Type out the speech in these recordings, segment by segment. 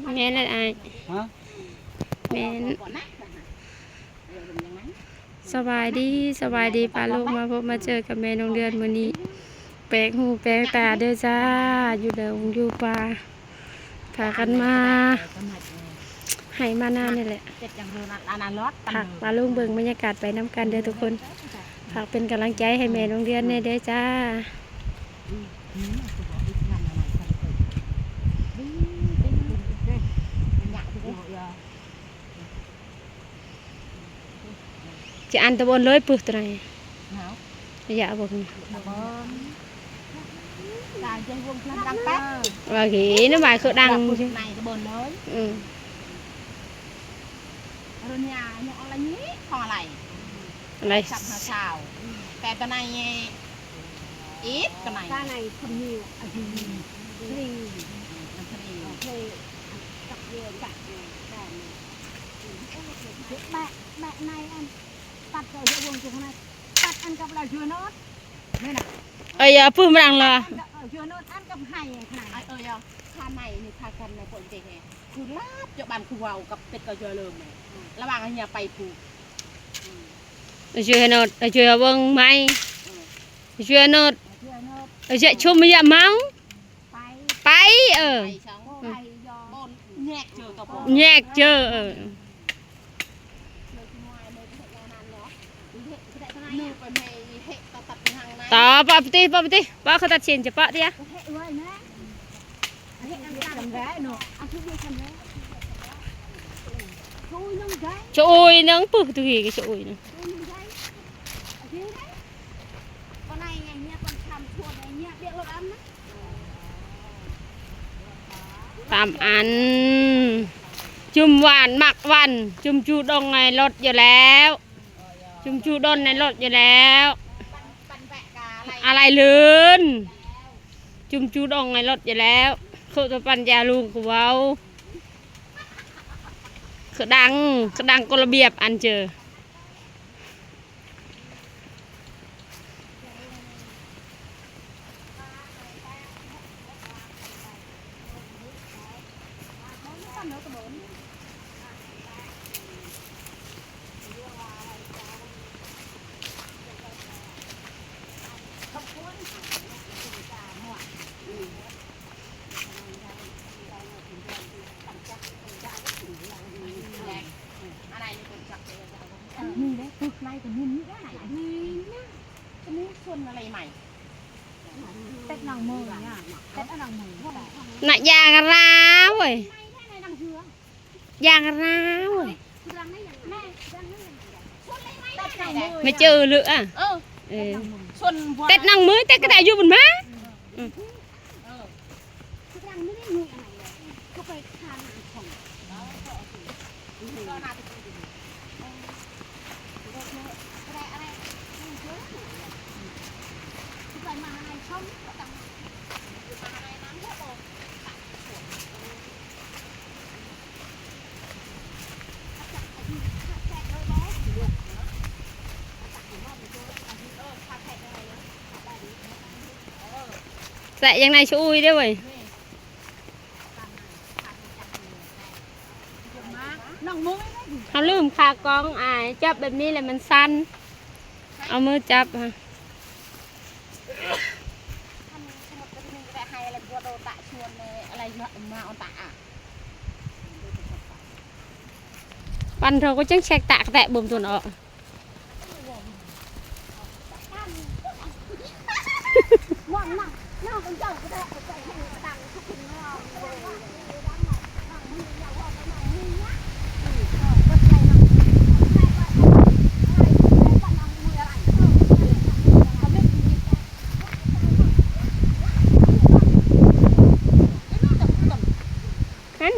แม่นั่นไอ้แม่สบายดีปลาลูกมาพบมาเจอกับแม่น้องเดือนมื้อนี้แปลกหูแปลกตาเด้อจ้าอยู่เดิมอยู่ป่าพากันมาให้มานานนี่แหละผักปลาลูกเบิ่งบรรยากาศไปน้ำกันเด้อทุกคนผักเป็นกำลังใจให้แม่น้องเดือนเด้อจ้าจะอันตะบนเลยปึ๊บตัวไหนอย่าบอกว่ากี่nó bài khởi đăng chứ này cái bồn mới rồi nhà nhỏ là nhí kho này sập xàoแต่ตัวnày ít cái này không nhiều bạn này ănตัดrồi giữa vùng chỗ nàyตัดănกับlà dưa nốt đây nè ơi phương mà đang là dưa nốt ănกับไห่ขนาดข้าใหม่นี่ข้ากันในคนเก่งคือลาบจะบานคือว่าวกับเป็ดกับเยอะเลยระหว่างอันนี้ไปผูกdưa nốt dưa vâng mai dưa nốt dưa chôm bây giờ máu bay nhẹ chưaต่อปะปะป้าเขาตัดเส้นจะปะดิอะช่วยนังปุ๊บตัวกี่ช่วยนังตามอันจุ่มหวานหมักวันจุ่มจูดงในรถอยู่แล้วจุ่มจูดงในรถอยู่แล้วอะไรลื่นจุ่มจูดองในรถอยู่แล้วเขาจะปัญญาลุงกูเว้าเขาดังกระเบียบอันเจอนี่เลยฝึกไล่แต่นี่นี่ได้นี่นะอันนี้ส่วนอะไรใหม่เต็ดนางมือเนี่ยเต็ดนางมือน่ะยางร้าวเว้ยยางร้าวเว้ยไม่เจอหรืออ่ะเต็ดนางมือเต็ดกระต่ายอยู่บนม้าใส่ยังไงช่วยด้วยเว้ยเขาลืมคากองจับแบบนี้เลยมันสั้นเอามือจับฮะปันเราก็จังเช็คตะแตะบ่มตัวเนาะ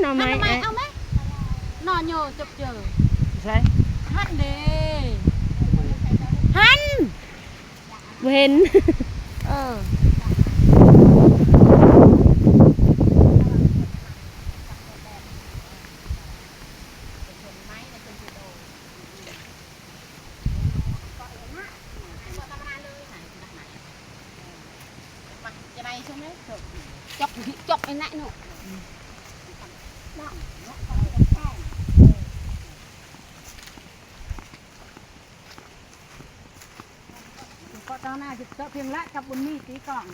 หน่อไม้เอาไหมหน่อโยจบเจอใช่หันเด้หันเห็นจบไอ้ไหนหนู บ ก็ตอนหน้าจะเพียงละกับบุญมีตีกล่อง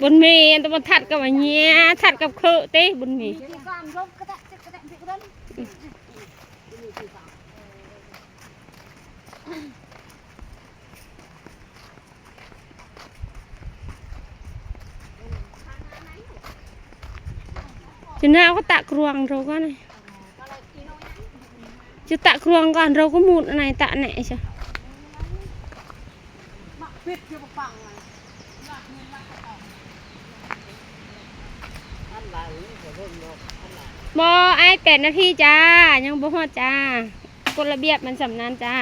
บุญมีอันตะทัดกับอันเนี้ยทัดกับคือเต้บุญมี ตีกล่องรบก็ได้ก็ได้ก็ได้จะน่าก็ตะกรวงเราก็นี่จะตะกรวงก่อนเราก็มุดอะไรตะไหนใช่ปิดอยู่ปังบ่ไอ้8 นาทีจ้ายังบ่ฮอดจ้ากฎระเบียบมันสำนันจ้า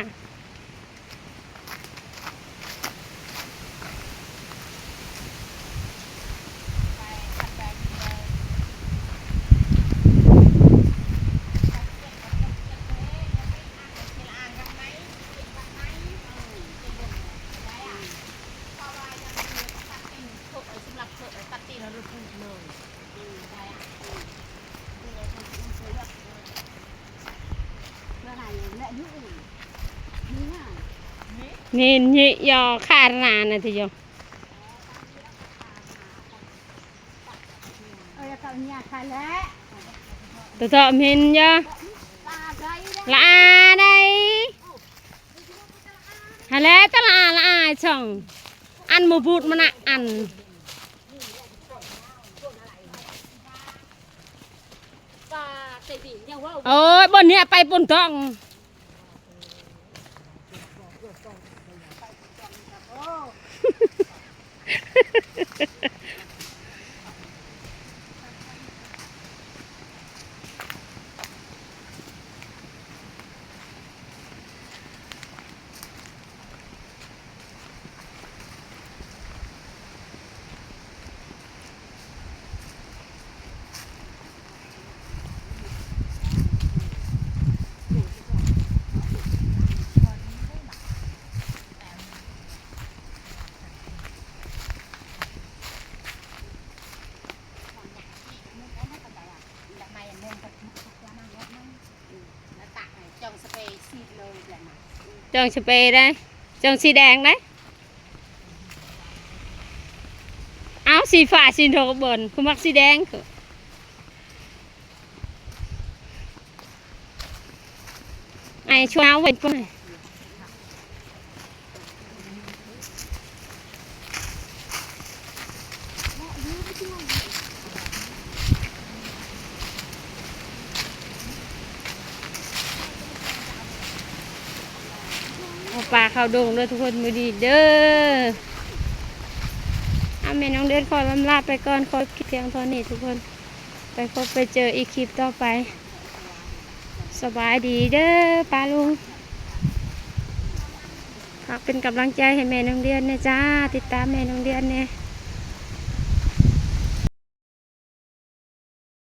นี่ยอคารานะทีเดียวตัวเธอเห็นยอละอาได้ฮะแล้วตละอาช่องอันมูพูดมันอ่ะอันโอ้ยบนเนี้ยไปบนท้องจองสเปรย์ได้จองสีแดงได้เอาสีฟ้าสีทองเบิร์นคุณมักสีแดงไอ้ช่วยเอาไว้ก่อนปลาข้าวดงด้วยทุกคนมือดีเด้อเอาแม่น้องเดินขอลำลาไปก่อนขอเพียงเท่านี้ทุกคนไปพบไปเจออีกคลิปต่อไปสบายดีเด้อป้าลุงฝากเป็นกำลังใจให้แม่น้องเดือนนะจ้าติดตามแม่น้องเดือนเนี่ย